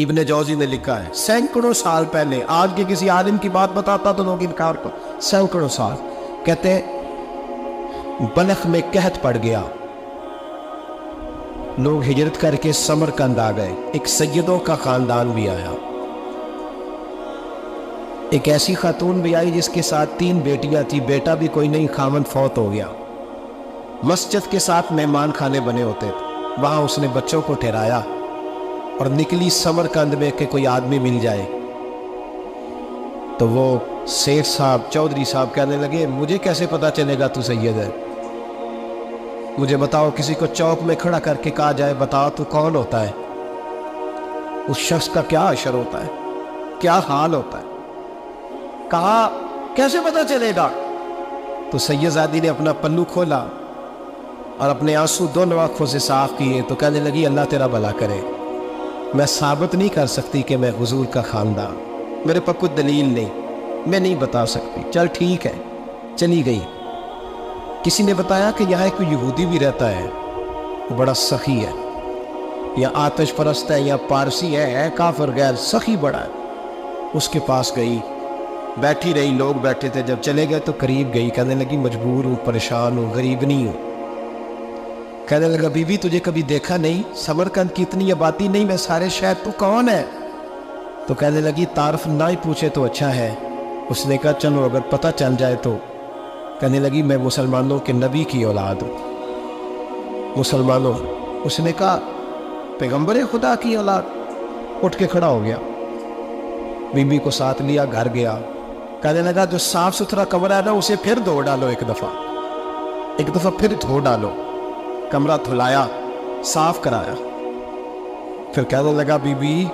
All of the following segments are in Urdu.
ابن جوزی نے لکھا ہے سینکڑوں سال پہلے، آج کے کسی عالم کی بات بتاتا تو لوگ انکار کو، سینکڑوں سال کہتے بلخ میں قحط پڑ گیا، لوگ ہجرت کر کے سمرقند آ گئے، ایک سیدوں کا خاندان بھی آیا، ایک ایسی خاتون بھی آئی جس کے ساتھ 3 بیٹیاں تھی، بیٹا بھی کوئی نہیں، خامند فوت ہو گیا، مسجد کے ساتھ مہمان خانے بنے ہوتے تھے، وہاں اس نے بچوں کو ٹھہرایا اور نکلی سمرقند میں کہ کوئی آدمی مل جائے، تو وہ سیٹھ صاحب چودھری صاحب کہنے لگے مجھے کیسے پتا چلے گا تو سید ہے، مجھے بتاؤ، کسی کو چوک میں کھڑا کر کے کہا جائے بتاؤ تو کون ہوتا ہے، اس شخص کا کیا اشر ہوتا ہے، کیا حال ہوتا ہے، کہا کیسے پتا چلے گا؟ تو سید زادی نے اپنا پلو کھولا اور اپنے آنسو دونوں آنکھوں سے صاف کیے تو کہنے لگی اللہ تیرا بھلا کرے، میں ثابت نہیں کر سکتی کہ میں حضور کا خاندان، میرے پاس کوئی دلیل نہیں، میں نہیں بتا سکتی، چل ٹھیک ہے، چلی گئی۔ کسی نے بتایا کہ یہاں ایک یہودی بھی رہتا ہے، وہ بڑا سخی ہے، یا آتش پرست ہے یا پارسی ہے کافر غیر، سخی بڑا ہے، اس کے پاس گئی، بیٹھی رہی، لوگ بیٹھے تھے، جب چلے گئے تو قریب گئی، کہنے لگی مجبور ہوں، پریشان ہوں، غریب نہیں ہوں، کہنے لگا بی بی تجھے کبھی دیکھا نہیں، سمرقند کی اتنی آبادی نہیں، میں سارے شہر، تو کون ہے؟ تو کہنے لگی تعارف نہ ہی پوچھے تو اچھا ہے، اس نے کہا چلو اگر پتہ چل جائے تو، کہنے لگی میں مسلمانوں کے نبی کی اولاد ہوں، مسلمانوں، اس نے کہا پیغمبر خدا کی اولاد، اٹھ کے کھڑا ہو گیا، بی بی کو ساتھ لیا، گھر گیا، کہنے لگا جو صاف ستھرا کمرہ ہے نا اسے پھر دھو ڈالو، ایک دفعہ پھر دھو ڈالو، کمرہ دھلایا، صاف کرایا، پھر کہنے لگا بی بی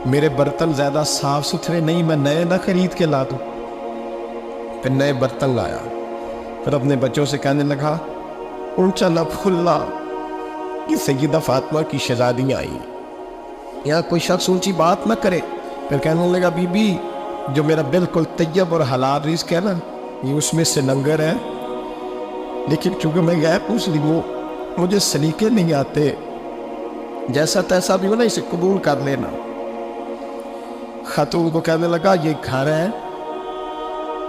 میرے برتن زیادہ صاف ستھرے نہیں، میں نئے نہ خرید کے لا دوں، پھر نئے برتن لایا، پھر اپنے بچوں سے کہنے لگا اونچا نہ پھولنا، یہ سیدہ فاطمہ کی شہزادیاں آئی، یہاں کوئی شخص اونچی بات نہ کرے، پھر کہنے لگا بی بی جو میرا بالکل طیب اور حلال رزق ہے نا یہ اس میں سے لنگر ہے، لیکن چونکہ میں غیب مسلم ہوں مجھے سلیقے نہیں آتے، جیسا تیسا بھی ہو نا اسے قبول کر لینا۔ خاتون کو کہنے لگا یہ گھر ہے،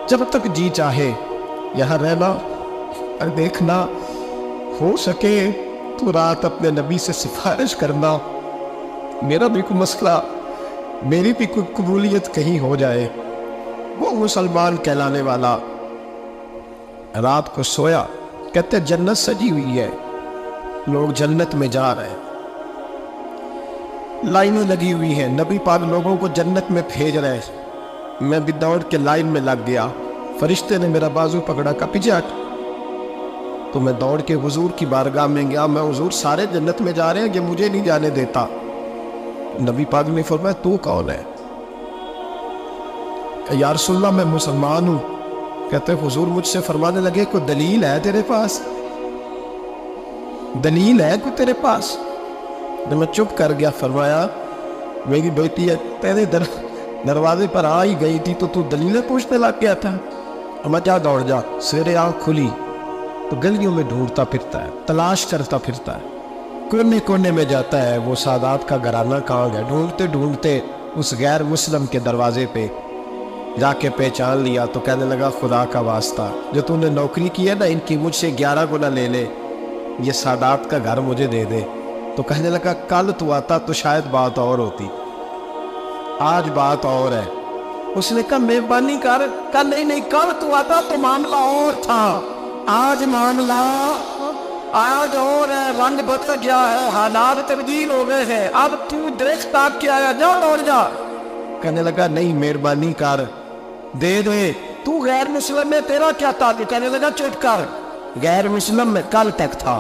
جب تک جی چاہے یہاں رہنا، اور دیکھنا ہو سکے تو رات اپنے نبی سے سفارش کرنا، میرا بھی کوئی مسئلہ، میری بھی کوئی قبولیت کہیں ہو جائے، وہ مسلمان کہلانے والا۔ رات کو سویا، کہتے جنت سجی ہوئی ہے، لوگ جنت میں جا رہے ہیں، لائنیں لگی ہوئی ہیں، نبی پاک لوگوں کو جنت میں بھیج رہے ہیں، میں بھی دوڑ کے لائن میں لگ گیا، فرشتے نے میرا بازو پکڑا کہ پیچھے ہٹ، تو میں دوڑ کے حضور کی بارگاہ میں گیا، میں حضور سارے جنت میں جا رہے ہیں، یہ مجھے نہیں جانے دیتا۔ نبی پاک نے فرمایا تو کون ہے؟ کہ یا رسول اللہ میں مسلمان ہوں۔ کہتے حضور مجھ سے فرمانے لگے کوئی دلیل ہے تیرے پاس؟ دلیل ہے کوئی تیرے پاس؟ تو میں چپ کر گیا، فرمایا میری بیٹی تیرے دروازے پر آ ہی گئی تھی تو دلیلیں پوچھنے لگ گیا تھا؟ میں جا دوڑ جا، سویرے آنکھ کھلی تو گلیوں میں ڈھونڈتا پھرتا ہے، تلاش کرتا پھرتا ہے، کونے کونے میں جاتا ہے وہ سادات کا گھرانہ کہاں گیا، ڈھونڈتے ڈھونڈتے اس غیر مسلم کے دروازے پہ جا کے پہچان لیا، تو کہنے لگا خدا کا واسطہ جو تو نے نوکری کی ہے نا ان کی مجھ سے 11 گنا لے لے، یہ سادات کا گھر مجھے دے دے۔ تو کہنے لگا کل تو آتا تو شاید بات اور ہوتی، آج بات اور ہے۔ اس نے کہا مہربانی کر، کل نہیں کل تو آتا تو معاملہ اور تھا، آج معاملہ آج اور ہے، رنگ بدل گیا ہے، حالات تبدیل ہو گئے ہیں، اب تو دیکھ تاک کے آیا، جا دوڑ جا۔ کہنے لگا نہیں مہربانی کر، دے دے، تو غیر مسلم میں تیرا کیا تعلق؟ کہنے لگا چپ کر، غیر مسلم میں کل تک تھا،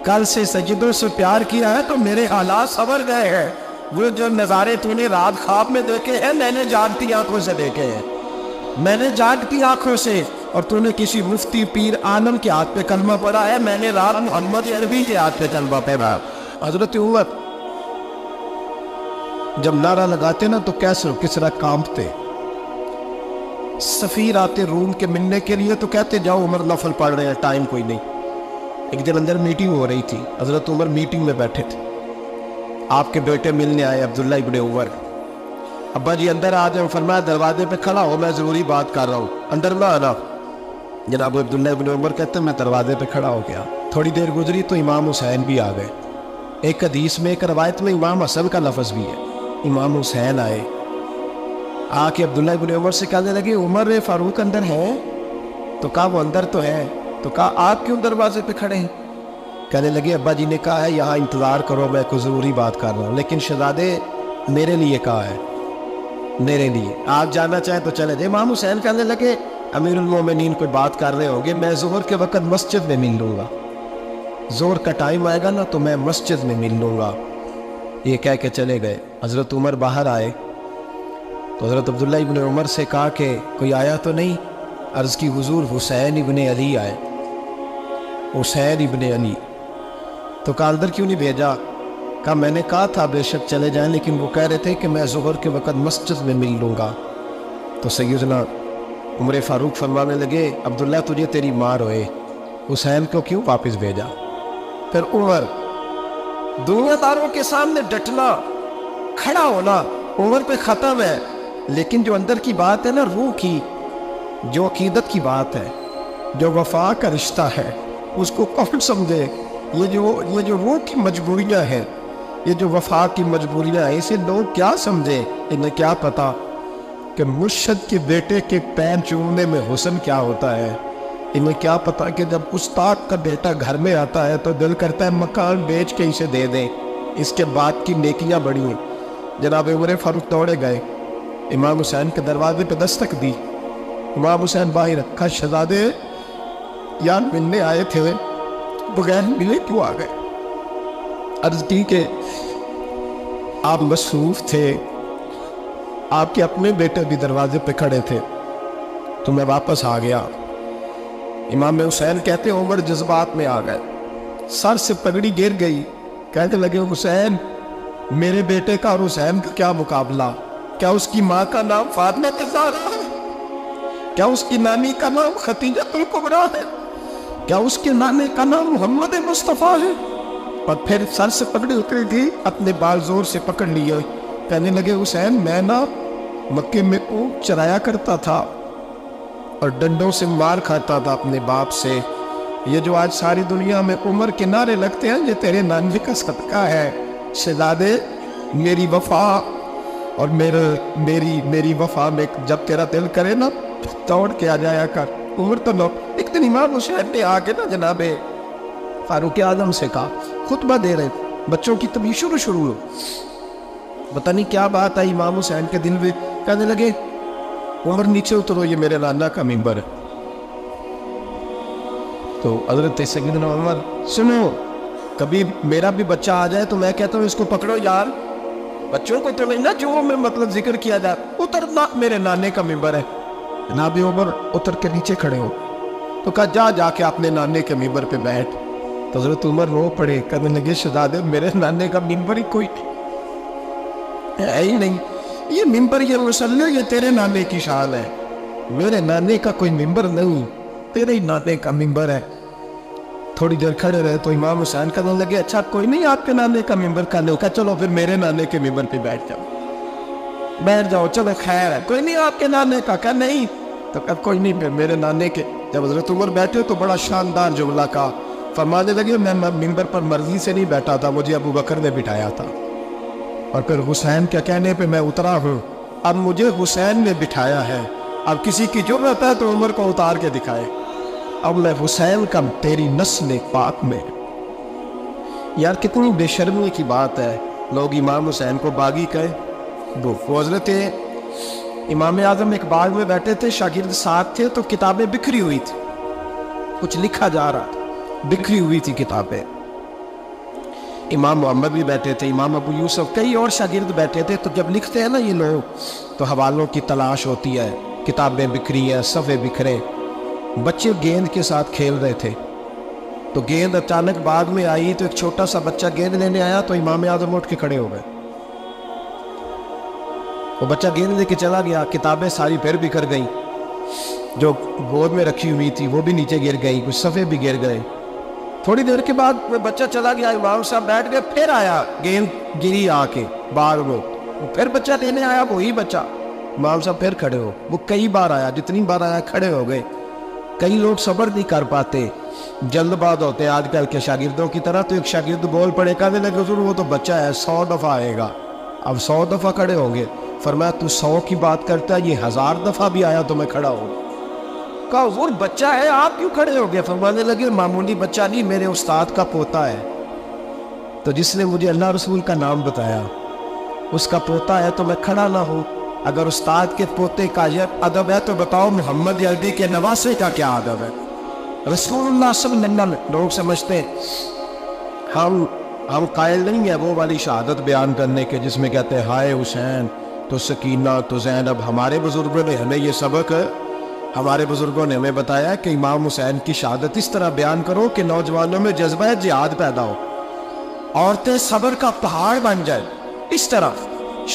کل سے سجدوں سے پیار کیا ہے تو میرے حالات سنور گئے ہیں، وہ جو نظارے تو نے رات خواب میں دیکھے ہیں میں نے جاگتی آنکھوں سے دیکھے ہیں، میں نے جاگتی آنکھوں سے، اور تو نے کسی مفتی پیر عالم کے ہاتھ پہ کلمہ پڑھا ہے، میں نے رات محمد عربی کے ہاتھ پہ کلمہ پڑھا۔ حضرت عمر جب نعرہ لگاتے نا تو کیسر کس طرح کانپتے، سفیر آتے روم کے ملنے کے لیے تو کہتے جاؤ عمر نفل پڑھ رہے ہیں، ٹائم کوئی نہیں۔ ایک دن اندر میٹنگ ہو رہی تھی، حضرت عمر میٹنگ میں بیٹھے تھے، آپ کے بیٹے ملنے آئے عبداللہ ابن عمر. ابا جی اندر آ جائیں. فرمایا دروازے پہ کھڑا ہو, میں ضروری بات کر رہا ہوں, اندر نہ آنا. جناب عبداللہ ابن عمر کہتے ہیں میں دروازے پہ کھڑا ہو گیا. تھوڑی دیر گزری تو امام حسین بھی آ گئے. ایک حدیث میں ایک روایت میں امام حسن کا لفظ بھی ہے. امام حسین آئے, آ کے عبداللہ ابن عمر سے کہنے لگے عمر فاروق اندر ہے؟ تو کہا وہ اندر تو ہے. تو کہا آپ کیوں دروازے پہ کھڑے ہیں؟ کہنے لگے ابا جی نے کہا ہے یہاں انتظار کرو, میں کوئی ضروری بات کر رہا ہوں. لیکن شہزادے میرے لیے کہا ہے, میرے لیے, آپ جانا چاہیں تو چلے جائیں. امام حسین کہنے لگے امیر المومنین کوئی بات کر رہے ہوں گے, میں ظہر کے وقت مسجد میں مل لوں گا, ظہر کا ٹائم آئے گا نا تو میں مسجد میں مل لوں گا. یہ کہہ کے چلے گئے. حضرت عمر باہر آئے تو حضرت عبداللہ ابن عمر سے کہا کہ کوئی آیا تو نہیں؟ عرض کی حضور حسین ابن علی آئے. حسین ابن علی. تو کہا اندر کیوں نہیں بھیجا؟ کہا میں نے کہا تھا بے شک چلے جائیں, لیکن وہ کہہ رہے تھے کہ میں ظہر کے وقت مسجد میں مل لوں گا. تو سیدنا عمر فاروق فرمانے لگے عبداللہ تجھے تیری ماں روئے, حسین کو کیوں واپس بھیجا؟ پھر عمر دنیا داروں کے سامنے ڈٹنا, کھڑا ہونا عمر پہ ختم ہے, لیکن جو اندر کی بات ہے نا, روح کی, جو عقیدت کی بات ہے, جو وفا کا رشتہ ہے, اس کو کون سمجھے؟ یہ جو روح کی مجبوریاں ہیں, یہ جو وفا کی مجبوریاں ہیں, اسے لوگ کیا سمجھے؟ انہیں کیا پتا کہ مرشد کے بیٹے کے پیر چومنے میں حسن کیا ہوتا ہے. انہیں کیا پتا کہ جب استاد کا بیٹا گھر میں آتا ہے تو دل کرتا ہے مکان بیچ کے اسے دے دیں, اس کے بعد کی نیکیاں بڑی ہیں. جناب عمر فاروق دوڑے گئے, امام حسین کے دروازے پہ دستک دی. امام حسین باہر رکھا, شہزادے یار ملنے آئے تھے, بغیر ملے کیوں آ گئے؟ عرض کی کہ آپ مصروف تھے, آپ کے اپنے بیٹے بھی دروازے پہ کھڑے تھے, تو میں واپس آ گیا. امام حسین کہتے ہیں عمر جذبات میں آ گئے, سر سے پگڑی گر گئی. کہنے لگے حسین میرے بیٹے کا اور حسین کا کیا مقابلہ؟ کیا اس کی ماں کا نام فاطمہ الزہرا ہے؟ کیا اس کی نانی کا نام خدیجہ الکبریٰ ہے؟ کیا اس کے نانے کا نام محمد مصطفیٰ ہے؟ اور پھر سر سے پکڑی اتری تھی, اپنے بال زور سے پکڑ لیے. کہنے لگے حسین میں نا مکے میں اونٹ چرایا کرتا تھا اور ڈنڈوں سے مار کھاتا تھا اپنے باپ سے. یہ جو آج ساری دنیا میں عمر کے نعرے لگتے ہیں, یہ تیرے نانے کا صدقہ ہے. شہزادے میری وفا اور میری وفا میں جب تیرا دل کرے نا دوڑ کے آ جایا کر. عمر تو لو. ایک دن امام حسین نے آ کے نا جناب فاروق اعظم سے کہا, خطبہ دے رہے, بچوں کی تبھی شروع ہو, پتہ نہیں کیا بات آئی امام حسین کے دل میں. کہنے لگے عمر نیچے اترو, یہ میرے نانا کا ممبر ہے. تو حضرت سیدنا عمر سنو, کبھی میرا بھی بچہ آ جائے تو میں کہتا ہوں اس کو پکڑو یار, بچوں کو تو نہیں نا جو میں مطلب ذکر کیا جائے, اترنا میرے نانے کا ممبر ہے. جناب عمر اتر کے نیچے کھڑے ہو. تو کہا جا کے اپنے نانے کے ممبر پہ بیٹھ. تو حضرت عمر رو پڑے, کہنے لگے شہزادے میرے نانے کا ممبر ہی کوئی ہے ہی نہیں, یہ ممبر یہ مسلح یہ تیرے نانے کی شان ہے, میرے نانے کا کوئی ممبر نہیں, تیرے ہی نانے کا ممبر ہے. تھوڑی دیر کھڑے رہے تو امام حسین کہنے لگے اچھا کوئی نہیں آپ کے نانے کا ممبر کا نہیں, کہا چلو پھر میرے نانے کے ممبر پہ بیٹھ جاؤ, چلو خیر ہے, کوئی نہیں آپ کے نانے کا. کہا نہیں. تو کہا کوئی نہیں پھر میرے نانے کے. جب حضرت عمر بیٹھے تو بڑا شاندار جملہ کہا, فرمانے لگے میں ممبر پر مرضی سے نہیں بیٹھا تھا, مجھے ابو بکر نے بٹھایا تھا, اور پھر حسین کے کہنے پہ میں اترا ہوں, اب مجھے حسین نے بٹھایا ہے, اب کسی کی جرأت ہے تو عمر کو اتار کے دکھائے, اب میں حسین کا تیری نسل پاک میں. یار کتنی بے شرمی کی بات ہے, لوگ امام حسین کو باغی کہے. وہ حضرت امام اعظم ایک باغ میں بیٹھے تھے, شاگرد ساتھ تھے, تو کتابیں بکھری ہوئی تھی, کچھ لکھا جا رہا تھا, بکھری ہوئی تھی کتابیں. امام محمد بھی بیٹھے تھے, امام ابو یوسف, کئی اور شاگرد بیٹھے تھے. تو جب لکھتے ہیں نا یہ لوگ تو حوالوں کی تلاش ہوتی ہے, کتابیں بکھری ہیں, صفحے بکھرے. بچے گیند کے ساتھ کھیل رہے تھے, تو گیند اچانک بعد میں آئی, تو ایک چھوٹا سا بچہ گیند لینے آیا, تو امام اعظم اٹھ کے کھڑے ہو گئے. وہ بچہ گیند لے کے چلا گیا, کتابیں ساری پھر بکھر گئیں, جو گود میں رکھی ہوئی تھی وہ بھی نیچے گر گئی, کچھ صفحے بھی گر گئے. تھوڑی دیر کے بعد وہ بچہ چلا گیا، امام صاحب بیٹھ گئے، پھر آیا، گیند گری آ کے بار میں، پھر بچہ لینے آیا، وہی بچہ، امام صاحب پھر کھڑے ہو، وہ کئی بار آیا، جتنی بار آیا کھڑے ہو گئے۔ کئی لوگ صبر نہیں کر پاتے، جلد باز ہوتے ہیں آج کل کے شاگردوں کی طرح، تو ایک شاگرد بول پڑے، کہنے لگے حضور وہ تو بچہ ہے 100 دفعہ آئے گا، اب 100 دفعہ کھڑے ہوں گے۔ فرمایا تو 100 کی بات کرتا ہے، یہ 1000 دفعہ بھی آیا تو میں کھڑا ہوں۔ کہا حضور بچہ ہے آپ کیوں کھڑے ہو گئے؟ فرمانے لگے معمولی بچہ نہیں، میرے استاد کا پوتا ہے، تو جس نے مجھے اللہ رسول کا نام بتایا اس کا پوتا ہے تو میں کھڑا نہ ہوں۔ اگر استاد کے پوتے کا یہ ادب ہے تو بتاؤ محمد عربی کے نواسے کا کیا ادب ہے؟ رسول اللہ صلی اللہ علیہ وسلم لوگ سمجھتے ہیں ہم قائل نہیں ہیں وہ والی شہادت بیان کرنے کے جس میں کہتے ہیں ہائے حسین تو سکینہ تو زینب۔ ہمارے بزرگوں نے ہمیں یہ سبق، ہمارے بزرگوں نے ہمیں بتایا کہ امام حسین کی شہادت اس طرح بیان کرو کہ نوجوانوں میں جذبہ جہاد پیدا ہو، عورتیں صبر کا پہاڑ بن جائے، اس طرح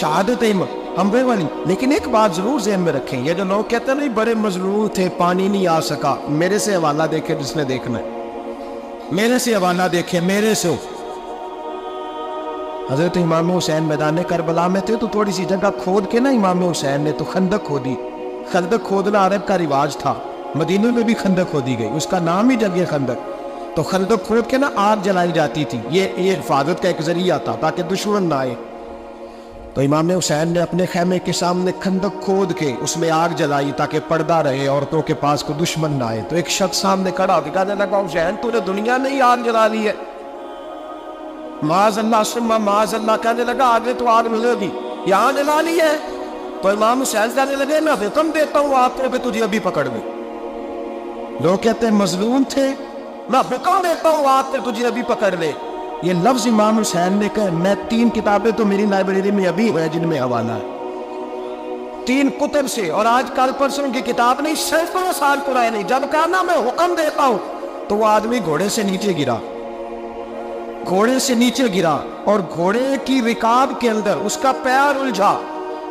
شہادت ہمیں والی۔ لیکن ایک بات ضرور ذہن میں رکھیں، یہ جو لوگ کہتے ہیں نہیں بڑے مظلوم تھے پانی نہیں آ سکا، میرے سے حوالہ دیکھے جس نے دیکھنا ہے، میرے سے حوالہ دیکھے، میرے سے۔ حضرت امام حسین میدان کربلا میں تھے تو تھوڑی سی جگہ کھود کے نا امام حسین نے تو خندق کھودی۔ خندق کھودنا عرب کا رواج تھا، مدینہ میں بھی خندق کھودی گئی، اس کا نام ہی جگہ خندق۔ تو خندق کھود کے نا آگ جلائی جاتی تھی، یہ حفاظت کا ایک ذریعہ تھا تاکہ دشمن نہ آئے۔ تو امام حسین نے اپنے خیمے کے سامنے خندق کھود کے اس میں آگ جلائی تاکہ پردہ رہے، عورتوں کے پاس کو دشمن نہ آئے۔ تو ایک شخص سامنے کھڑا ہو کے کہنے لگا حسین تو نے دنیا میں ہی آگ جلا لی ہے، معاذ اللہ ثم معاذ اللہ۔ کہنے لگا آگے تو آگ ملے گی، یہاں جلا لی ہے؟ تو امام حسین کہنے لگے میں حکم دیتا ہوں آپ کو کہ تجھے ابھی پکڑ لیں۔ لوگ کہتے ہیں مظلوم تھے، میں حکم دیتا ہوں آپ کو تجھے ابھی پکڑ لے۔ یہ لفظ امام حسین نے کہا، میں 3 کتابیں تو میری لائبریری میں ابھی ہیں جن میں حوالہ ہے، 3 کتب سے، اور آج کل پرسوں کی کتاب نہیں، سینکڑوں سال پرانی۔ جب کہا نا میں حکم دیتا ہوں تو وہ آدمی گھوڑے سے نیچے گرا، گھوڑے سے نیچے گرا، اور گھوڑے کی رکاب کے اندر اس کا پیر الجھا،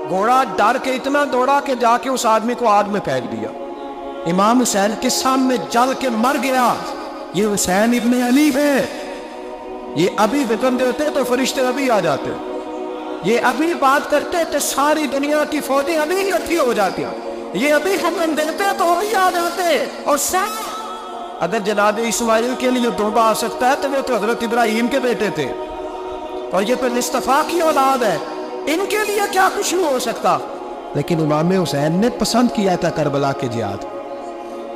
گھوڑا ڈر کے اتنا دوڑا کہ جا کے اس آدمی کو آگ میں پھینک دیا۔ امام حسین کے سامنے جل کے مر گیا۔ یہ حسین ابن علی ہے، یہ ابھی حکم دیتے تو فرشتے ابھی آ جاتے، یہ ابھی بات کرتے تو ساری دنیا کی فوجیں ابھی اکٹھی ہو جاتی، یہ ابھی حکم دیتے تو ابھی آ جاتے۔ اور اگر جناب اسماعیل کے لیے توبہ آ سکتا ہے تو وہ تو حضرت ابراہیم کے بیٹے تھے، اور یہ تو مصطفیٰ کی اولاد ہے، ان کے لیے کیا کچھ نہیں ہو سکتا۔ لیکن امام حسین نے پسند کیا تھا کربلا کے جہاد،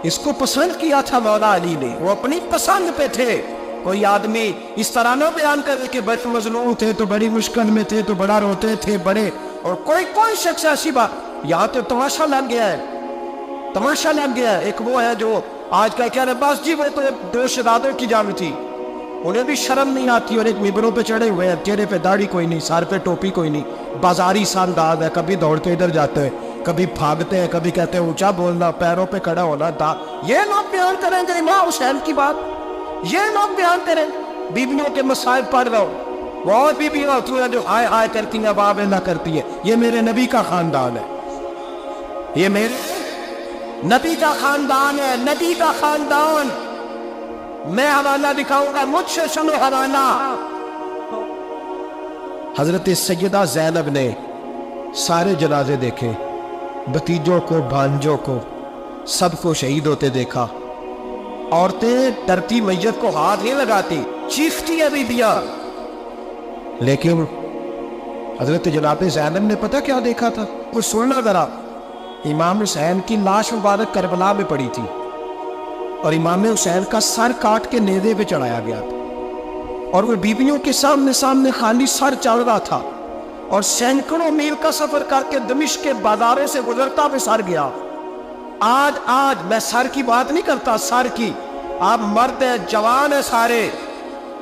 اس کو پسند کیا تھا مولا علی نے، وہ اپنی پسند پہ تھے۔ کوئی آدمی اس طرح نہ بیان کرے کہ بڑے مظلوم تھے تو بڑی مشکل میں تھے تو بڑا روتے تھے بڑے، اور کوئی شخص ایسی بات، یہاں تو تماشا لگ گیا ہے، تماشا لگ گیا ہے۔ ایک وہ ہے جو آج کا کہہ رہے بس جی وہ تو 2 شہزادوں کی جنگ تھی، انہیں بھی شرم نہیں آتی، اور ایک ممبروں پہ چڑھے ہوئے ہیں، چہرے پہ داڑھی کوئی نہیں، سر پہ ٹوپی کوئی نہیں، بازاری سا انداز ہے، کبھی دوڑ کے ادھر جاتے ہیں، کبھی بھاگتے ہیں، کبھی کہتے ہیں اونچا بولنا، پیروں پہ کھڑا ہونا تھا۔ یہ لوگ بیان کریں گے امام حسین کی بات، یہ لوگ بیان کریں بیویوں کے مسائل پڑھ رہا ہوں، بہت بیویاں ہوتی ہیں جو آئے آئے کرتی ہیں، باب اللہ کرتی ہے، یہ میرے نبی کا خاندان ہے، یہ میرے نبی کا خاندان ہے، نبی کا خاندان۔ میں حوالہ دکھاؤں گا، مجھ سے سنو حوالہ۔ حضرت سیدہ زینب نے سارے جنازے دیکھے، بھتیجوں کو، بھانجوں کو، سب کو شہید ہوتے دیکھا۔ عورتیں ڈرتی میت کو ہاتھ نہیں لگاتی، چیختی ابھی دیا، لیکن حضرت جناب زینب نے پتہ کیا دیکھا تھا؟ کچھ سننا ذرا۔ امام حسین کی لاش مبارک کربلا میں پڑی تھی، اور امام حسین کا سر کاٹ کے نیزے پہ چڑھایا گیا تھا، اور وہ بیویوں کے سامنے خالی سر چل رہا تھا، اور سینکڑوں میل کا سفر کر کے دمشق کے بازاروں سے گزرتا ہوئے سر گیا۔ آج میں سر کی بات نہیں کرتا، سر کی، آپ مرد ہیں، جوان ہیں سارے،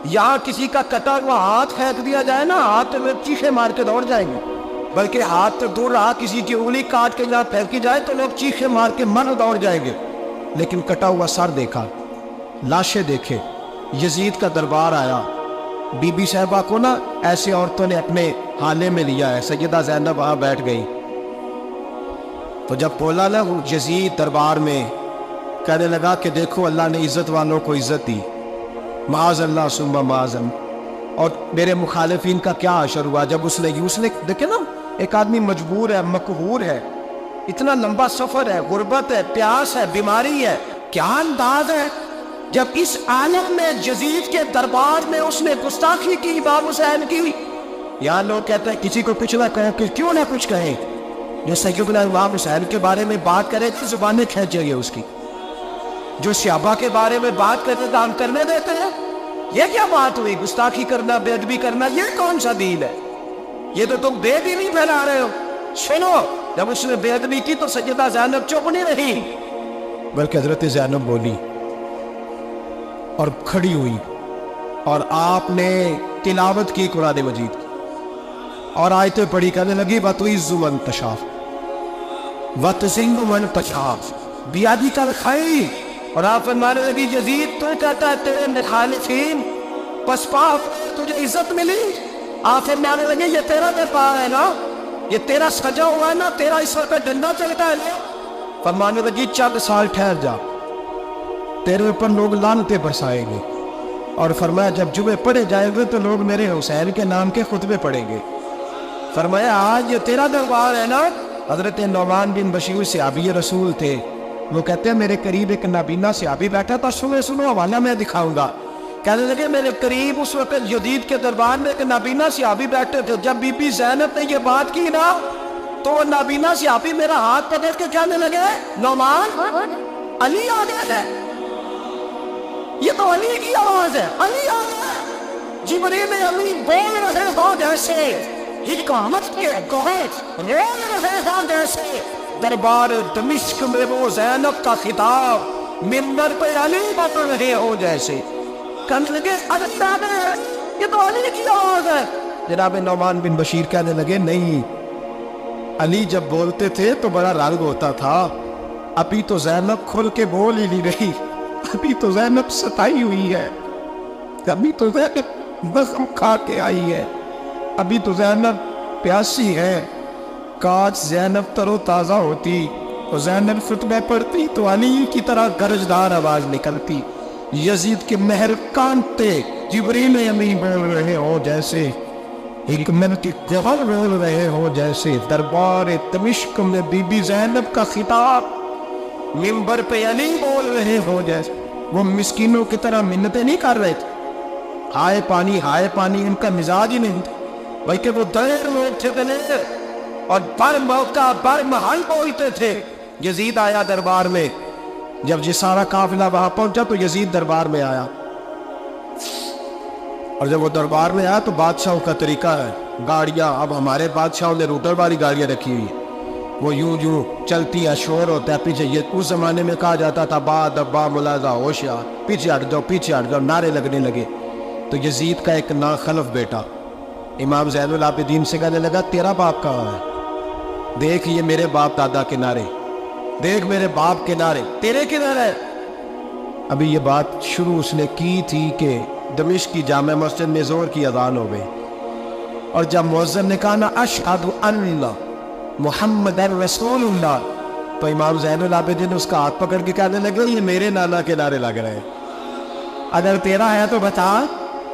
یہاں کسی کا کٹا ہوا ہاتھ پھینک دیا جائے نا، ہاتھ میں چیخے مار کے دوڑ جائیں گے، بلکہ ہاتھ تو دور رہا، کسی کی انگلی کاٹ کے جہاں پھینکی جائے تو لوگ چیخے مار کے من دوڑ جائیں گے۔ لیکن کٹا ہوا سر دیکھا، لاشیں دیکھے، یزید کا دربار آیا، بی بی صاحبہ کو نا ایسے عورتوں نے اپنے حالے میں لیا ہے، سیدہ زینب وہاں بیٹھ گئی، تو جب بولا نا وہ یزید دربار میں، کہنے لگا کہ دیکھو اللہ نے عزت والوں کو عزت دی، معاذ اللہ ثم معاذ اللہ۔ اور میرے مخالفین کا کیا حشر ہوا جب اس نے دیکھے نا، ایک آدمی مجبور ہے، مقہور ہے، اتنا لمبا سفر ہے، غربت ہے، پیاس ہے، بیماری ہے، کیا انداز ہے جب اس عالم میں یزید کے دربار میں اس نے گستاخی کی امام حسین کی۔ یہاں لوگ کہتے ہیں کسی کو کچھ نہ کہیں، کہ کیوں نہ کچھ کہیں، جو سیدنا امام حسین کے بارے میں بات کرے تو زبانیں کھینچے گے اس کی، جو صحابہ کے بارے میں بات کرتے تو ہم کرنے دیتے ہیں۔ یہ کیا بات ہوئی؟ گستاخی کرنا، بے ادبی کرنا، یہ کون سا دین ہے؟ یہ تو تم بے دینی پھیلا رہے ہو۔ سنو، جب اس نے بے ادبی کی تو سیدہ زینب چپ نہیں رہی، بلکہ حضرت زینب بولی اور کھڑی ہوئی، اور آپ نے تلاوت کی قرآن مجید کی، اور آیتیں پڑھی، کہنے لگی وَتُعِزُّ مَن تَشَاءُ وَتُذِلُّ مَن تَشَاءُ بِیَدِکَ الْخَیرُ۔ اور آپ فرمانے لگی یزید تو کہتا ہے تیرے مخالفین پس پاک تجھے عزت ملی، آپ فرمانے لگے یہ تیرا دربار ہے نا، یہ تیرا سجا ہوا ہے نا، تیرا اس وقت ڈنڈا چلتا ہے نا۔ فرمانے لگی چند سال ٹھہر جا، تیرے اوپر لوگ لعنتیں برسائیں گے، اور فرمایا جب جمعے پڑھے جائیں گے تو لوگ میرے حسین کے نام کے خطبے پڑھیں گے۔ فرمایا آج یہ تیرا دربار ہے نا۔ حضرت نعمان بن بشیر صحابی رسول تھے، وہ کہتے ہیں میرے قریب ایک نابینا صحابی بیٹھا تھا، سنو حوالہ میں دکھاؤں گا۔ کہنے لگے میرے قریب اس وقت یزید کے دربار میں ایک نابینا صحابی بیٹھے تھے، جب بی بی زینب نے یہ بات کی نا تو وہ نابینا صحابی میرا ہاتھ پکڑ کے کہنے لگے نعمان علی آ گیا ہے، یہ تو علی کی آواز ہے، علی آ گیا ہے۔ جبریل علی بول رہے ہو جیسے حکمت کے گوہر رول رہے ہو جیسے دربار دمشق میں وہ زینب کا خطاب منبر پہ علی بول رہے ہو جیسے، کہنے لگے یہ تو علی کی آواز ہے۔ جناب نعمان بن بشیر کہنے لگے نہیں، علی جب بولتے تھے تو بڑا رنگ ہوتا تھا، ابھی تو زینب کھل کے بول ہی نہیں رہی، ابھی تو زینب ستائی ہوئی ہے، ابھی تو زینب زخم کھا کے آئی ہے، ابھی تو زینب پیاسی ہے۔ کاش زینب تر و تازہ ہوتی اور زینب خطبہ پڑھتی تو علی کی طرح گرجدار آواز نکلتی، یزید کے مہر کانتے جبریل امین بول رہے ہو جیسے، حکمت کے گوہر بول رہے ہو جیسے، دربار دمشق میں بی بی زینب کا خطاب منبر پہ علی بول رہے ہو جیسے۔ وہ مسکینوں کی طرح منتیں نہیں کر رہے تھے، ہائے پانی ان کا مزاج ہی نہیں تھا، بلکہ وہ دیر لوگ تھے اور بر موقع بر محل بولتے تھے۔ یزید آیا دربار میں، جب یہ سارا قافلہ وہاں پہنچا تو یزید دربار میں آیا، اور جب وہ دربار میں آیا تو بادشاہوں کا طریقہ ہے، گاڑیاں اب ہمارے بادشاہوں نے روٹر والی گاڑیاں رکھی ہوئی، وہ یوں چلتی ہے، شور ہوتا ہے پیچھے۔ یہ اس زمانے میں کہا جاتا تھا با دبا ملازہ ہوشیار، پیچھے ہٹ جاؤ، نعرے لگنے لگے۔ تو یزید کا ایک ناخلف بیٹا امام زین العابدین سے کہنے لگا تیرا باپ کہاں ہے؟ دیکھ یہ میرے باپ دادا کے نعرے، دیکھ میرے باپ کے نعرے، تیرے کے نعرے۔ ابھی یہ بات شروع اس نے کی تھی کہ دمشق کی جامع مسجد میں زور کی اذان ہو گئی، اور جب مؤذن نے کہا نا اشہد ان محمد رسول اللہ، تو امام زین العابدین اس کا ہاتھ پکڑ کے کہنے لگے یہ میرے نانا کے نعرے لگ رہے ہیں، اگر تیرا ہے تو بتا،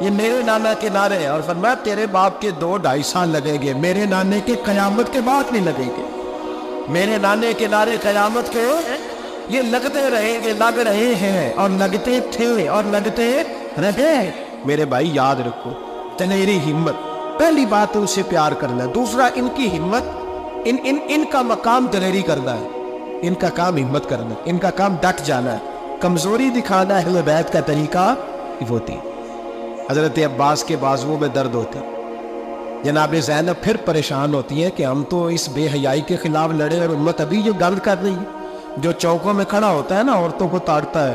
یہ میرے نانا کے نعرے ہیں۔ اور فرمایا تیرے باپ کے 2-2.5 سال لگیں گے، میرے نانے کے قیامت کے بعد نہیں لگیں گے، میرے نانے کے نعرے قیامت کے یہ لگتے رہیں گے، لگ رہے ہیں اور لگتے تھے اور لگتے رہے۔ میرے بھائی یاد رکھو تیری ہمت، پہلی بات ان سے پیار کرنا ہے، دوسرا ان کی ہمت، ان کا مقام دلیری کرنا ہے، ان کا کام ہمت کرنا ہے، ان کا کام ڈٹ جانا ہے، کمزوری دکھانا اہل بیت کا طریقہ ہوتی۔ حضرت عباس کے بازوؤں میں درد ہوتے، جناب زینب پھر پریشان ہوتی ہے کہ ہم تو اس بے حیائی کے خلاف لڑے اور امت ابھی جو گند کر رہی ہے، جو چوکوں میں کھڑا ہوتا ہے نا عورتوں کو تاڑتا ہے،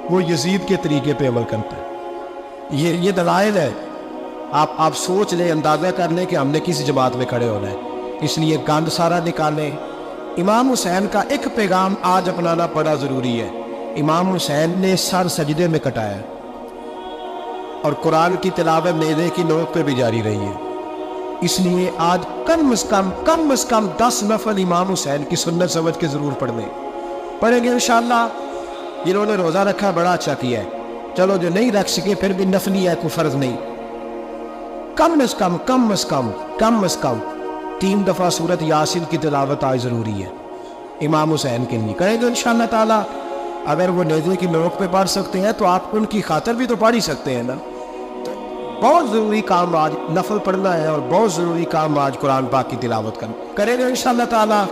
وہ یزید کے طریقے پہ عمل کرتا ہے۔ یہ دلائل ہے، آپ سوچ لیں، اندازہ کر لیں کہ ہم نے کس جماعت میں کھڑے ہونا ہے، اس لیے گند سارا نکالیں۔ امام حسین کا ایک پیغام آج اپنانا بڑا ضروری ہے، امام حسین نے سر سجدے میں کٹایا اور قرآن کی تلاوت نیزے کی نوک پہ بھی جاری رہی ہے، اس لیے آج کم از کم 10 نفل امام حسین کی سنت سمجھ کے ضرور پڑھیں گے انشاءاللہ۔ جنہوں نے روزہ رکھا بڑا اچھا کیا ہے، چلو جو نہیں رکھ سکے پھر بھی نفلی ہے، کوئی فرض نہیں، کم از کم 3 دفعہ سورت یاسین کی تلاوت آج ضروری ہے امام حسین کے لیے. کریں گے انشاءاللہ تعالیٰ. اگر وہ نیزے کی نوک پہ پڑھ سکتے ہیں تو آپ ان کی خاطر بھی تو پڑھ ہی سکتے ہیں نا. بہت ضروری کام آج نفل پڑھنا ہے، اور بہت ضروری کام آج قرآن پاک کی تلاوت کرنا. کریں گے انشاءاللہ تعالیٰ.